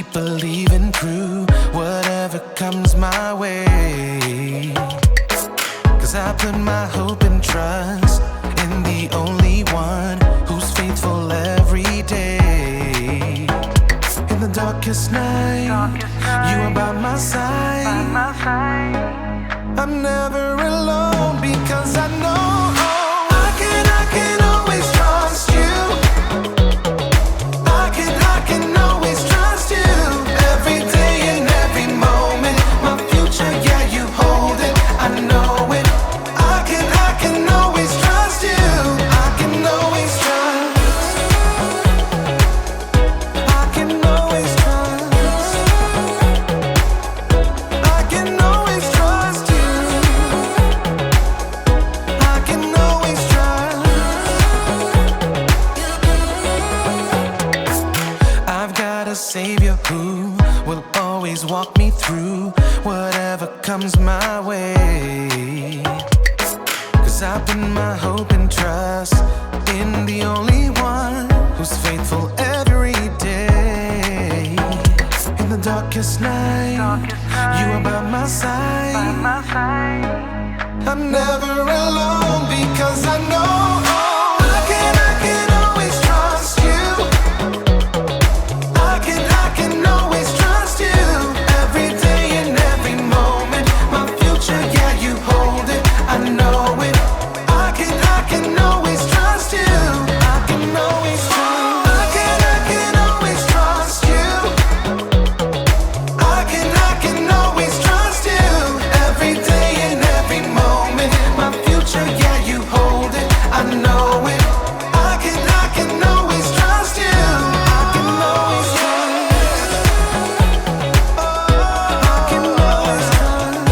keep believing through whatever comes my way. 'Cause I put my hope and trust in the only one who's faithful every day. In the darkest night, you are by my side. I'm never alone because I know I can always trust you. I can always trust you. Every day and every moment, my future, yeah, you hold it. I know it. I can always trust you. I can always trust. I can always trust. I can always trust you. I can always trust. I've got a savior who will always walk me through whatever comes my way. 'Cause I put my hope and trust in the only one who's faithful every day. In the darkest night, you are by my side. I'm never alone because I know I can always trust you. I can always trust you. Every day and every moment, my future, yeah, you hold it. I know it. I can always trust you. I can always trust. I can always trust you. I can always trust you. Every day and every moment, my future, yeah, you hold it. I know it. I can always trust you. I can always trust. I can always trust.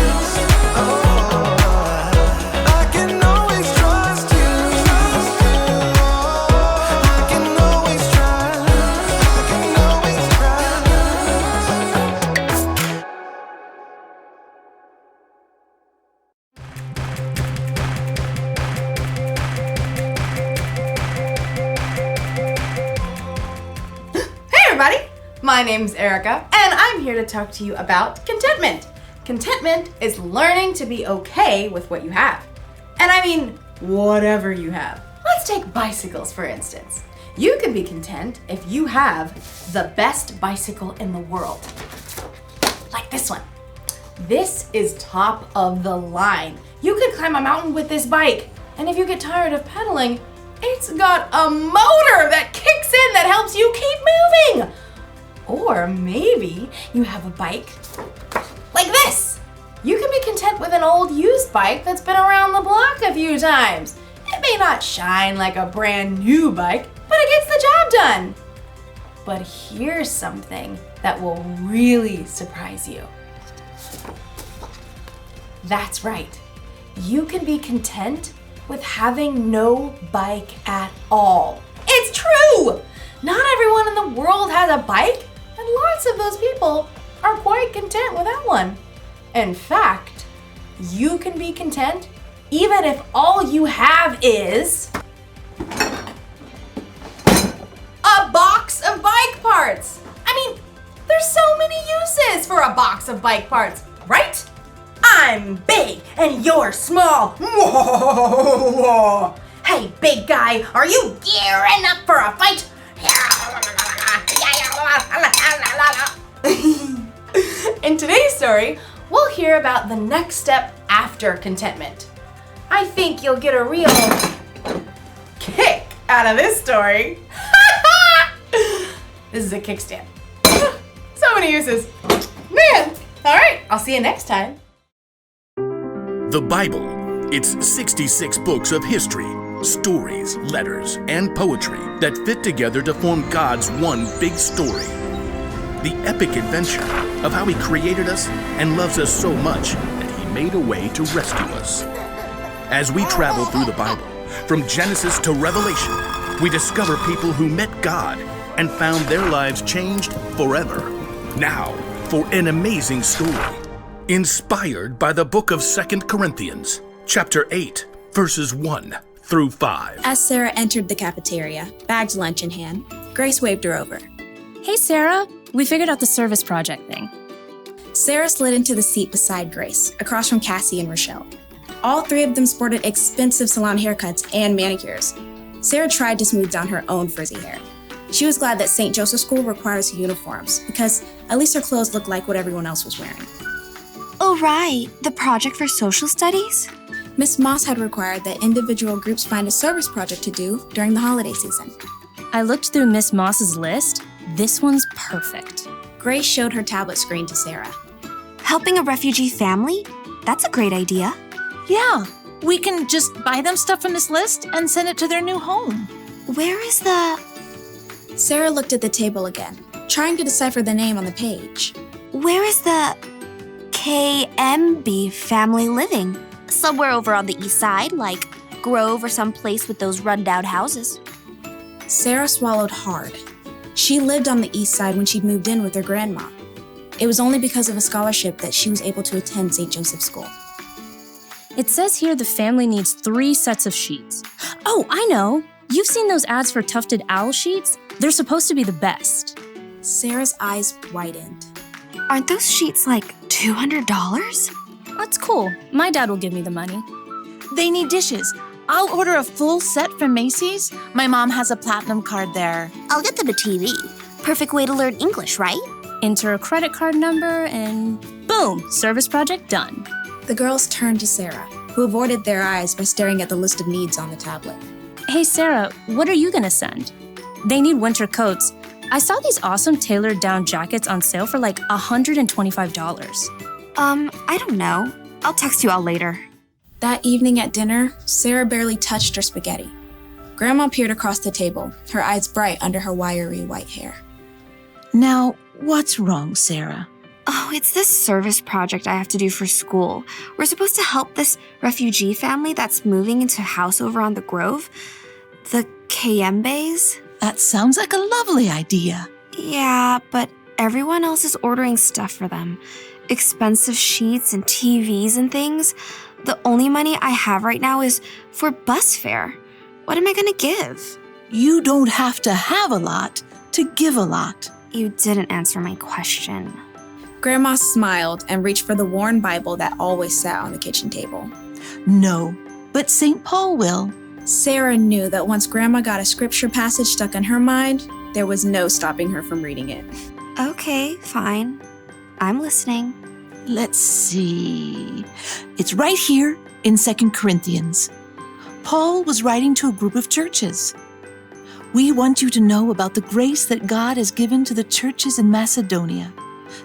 I can always trust you. I can always trust. I can always trust. Hey everybody! My name's Erica, and I'm here to talk to you about contentment. Contentment is learning to be okay with what you have. And I mean, whatever you have. Let's take bicycles, for instance. You can be content if you have the best bicycle in the world. Like this one. This is top of the line. You could climb a mountain with this bike. And if you get tired of pedaling, it's got a motor that kicks in that helps you keep moving. Or maybe you have a bike like this. You can be content with an old used bike that's been around the block a few times. It may not shine like a brand new bike, but it gets the job done. But here's something that will really surprise you. That's right. You can be content with having no bike at all. It's true! Not everyone in the world has a bike, and lots of those people are quite content without one. In fact, you can be content even if all you have is a box of bike parts. I mean, there's so many uses for a box of bike parts, right? I'm big and you're small. Hey, big guy, are you gearing up for a fight? In today's story, we'll hear about the next step after contentment. I think you'll get a real kick out of this story. This is a kickstand. So many uses. Man, all right, I'll see you next time. The Bible. It's 66 books of history, stories, letters, and poetry that fit together to form God's one big story. The epic adventure of how He created us and loves us so much that He made a way to rescue us. As we travel through the Bible, from Genesis to Revelation, we discover people who met God and found their lives changed forever. Now, for an amazing story, inspired by the book of 2 Corinthians, chapter 8, verses 1 through 5. As Sarah entered the cafeteria, bagged lunch in hand, Grace waved her over. "Hey, Sarah, We figured out the service project thing. Sarah slid into the seat beside Grace, across from Cassie and Rochelle. All three of them sported expensive salon haircuts and manicures. Sarah tried to smooth down her own frizzy hair. She was glad that St. Joseph's School requires uniforms, because at least her clothes looked like what everyone else was wearing. Oh, right. The project for social studies? Miss Moss had required that individual groups find a service project to do during the holiday season. I looked through Miss Moss's list. This one's perfect. Grace showed her tablet screen to Sarah. Helping a refugee family? That's a great idea. Yeah, we can just buy them stuff from this list and send it to their new home. Where is the... Sarah looked at the table again, trying to decipher the name on the page. Where is the KMB family living? Somewhere over on the east side, like Grove or some place with those rundown houses. Sarah swallowed hard. She lived on the east side when she'd moved in with her grandma. It was only because of a scholarship that she was able to attend St. Joseph's School. It says here the family needs 3 sets of sheets. Oh, I know! You've seen those ads for tufted owl sheets? They're supposed to be the best. Sarah's eyes widened. Aren't those sheets like $200? That's cool. My dad will give me the money. They need dishes. I'll order a full set from Macy's. My mom has a platinum card there. I'll get them a TV. Perfect way to learn English, right? Enter a credit card number and boom, service project done. The girls turned to Sarah, who avoided their eyes by staring at the list of needs on the tablet. Hey Sarah, what are you gonna send? They need winter coats. I saw these awesome tailored down jackets on sale for like $125. I don't know. I'll text you all later. That evening at dinner, Sarah barely touched her spaghetti. Grandma peered across the table, her eyes bright under her wiry white hair. Now, what's wrong, Sarah? Oh, it's this service project I have to do for school. We're supposed to help this refugee family that's moving into a house over on the Grove. The Kayembes. That sounds like a lovely idea. Yeah, but everyone else is ordering stuff for them. Expensive sheets and TVs and things. The only money I have right now is for bus fare. What am I gonna give? You don't have to have a lot to give a lot. You didn't answer my question. Grandma smiled and reached for the worn Bible that always sat on the kitchen table. No, but St. Paul will. Sarah knew that once Grandma got a scripture passage stuck in her mind, there was no stopping her from reading it. Okay, fine. I'm listening. Let's see. It's right here in 2 Corinthians. Paul was writing to a group of churches. We want you to know about the grace that God has given to the churches in Macedonia.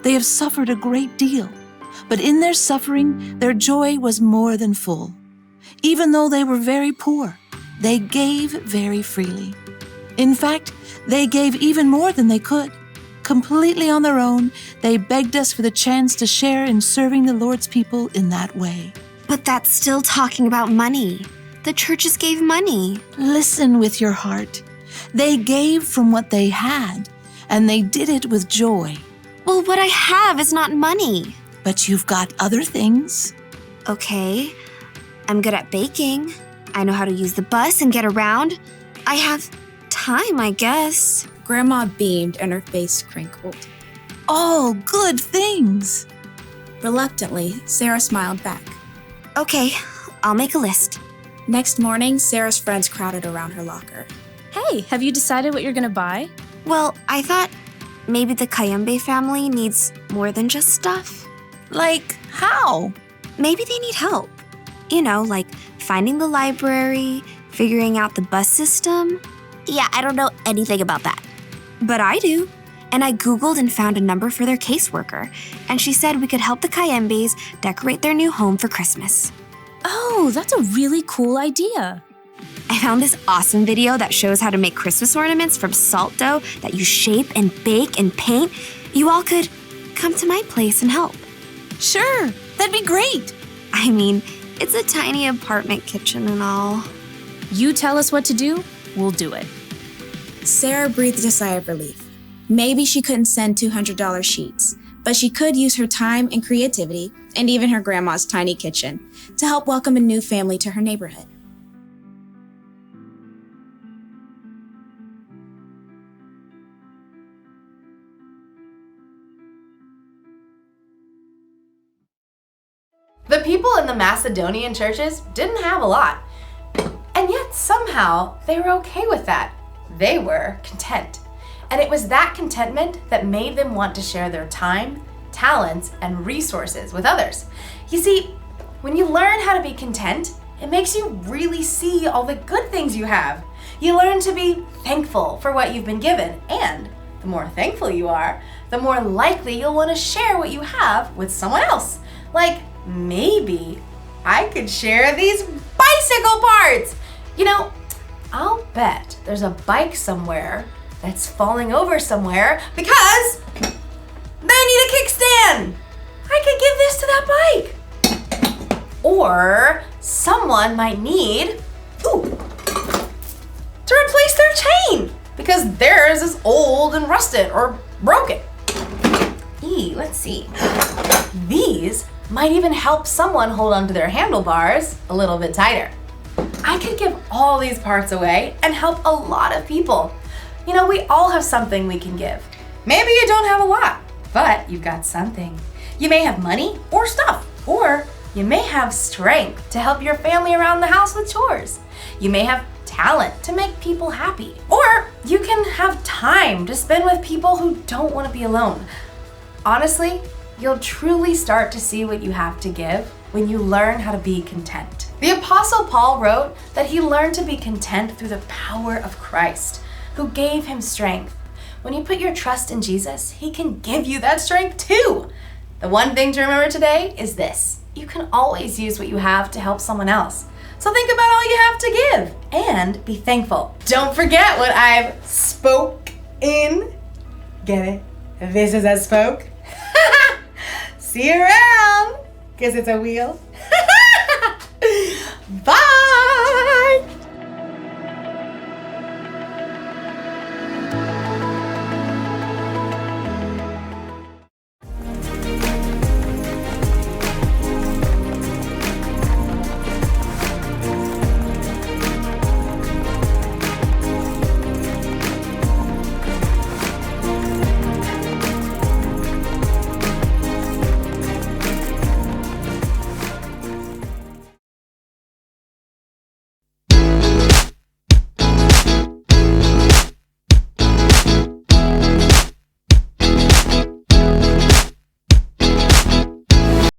They have suffered a great deal, but in their suffering, their joy was more than full. Even though they were very poor, they gave very freely. In fact, they gave even more than they could. Completely on their own, they begged us for the chance to share in serving the Lord's people in that way. But that's still talking about money. The churches gave money. Listen with your heart. They gave from what they had, and they did it with joy. Well, what I have is not money. But you've got other things. Okay, I'm good at baking. I know how to use the bus and get around. I have time, I guess. Grandma beamed and her face crinkled. All good things. Reluctantly, Sarah smiled back. Okay, I'll make a list. Next morning, Sarah's friends crowded around her locker. Hey, have you decided what you're gonna buy? Well, I thought maybe the Kayembe family needs more than just stuff. Like how? Maybe they need help. You know, like finding the library, figuring out the bus system. Yeah, I don't know anything about that. But I do. And I Googled and found a number for their caseworker. And she said we could help the Kayembes decorate their new home for Christmas. Oh, that's a really cool idea. I found this awesome video that shows how to make Christmas ornaments from salt dough that you shape and bake and paint. You all could come to my place and help. Sure, that'd be great. I mean, it's a tiny apartment kitchen and all. You tell us what to do, we'll do it. Sarah breathed a sigh of relief. Maybe she couldn't send $200 sheets, but she could use her time and creativity, and even her grandma's tiny kitchen, to help welcome a new family to her neighborhood. The people in the Macedonian churches didn't have a lot, and yet somehow they were okay with that. They were content. And it was that contentment that made them want to share their time, talents, and resources with others. You see, when you learn how to be content, it makes you really see all the good things you have. You learn to be thankful for what you've been given, and the more thankful you are, the more likely you'll want to share what you have with someone else. Like, maybe I could share these bicycle parts. You know, I'll bet there's a bike somewhere that's falling over somewhere because they need a kickstand. I could give this to that bike. Or someone might need, to replace their chain because theirs is old and rusted or broken. Let's see. These might even help someone hold onto their handlebars a little bit tighter. I could give all these parts away and help a lot of people. You know, we all have something we can give. Maybe you don't have a lot, but you've got something. You may have money or stuff, or you may have strength to help your family around the house with chores. You may have talent to make people happy, or you can have time to spend with people who don't want to be alone. Honestly, you'll truly start to see what you have to give when you learn how to be content. The Apostle Paul wrote that he learned to be content through the power of Christ, who gave him strength. When you put your trust in Jesus, he can give you that strength too. The one thing to remember today is this: you can always use what you have to help someone else. So think about all you have to give and be thankful. Don't forget what I've spoke in. Get it? This is a spoke. See you around, because it's a wheel.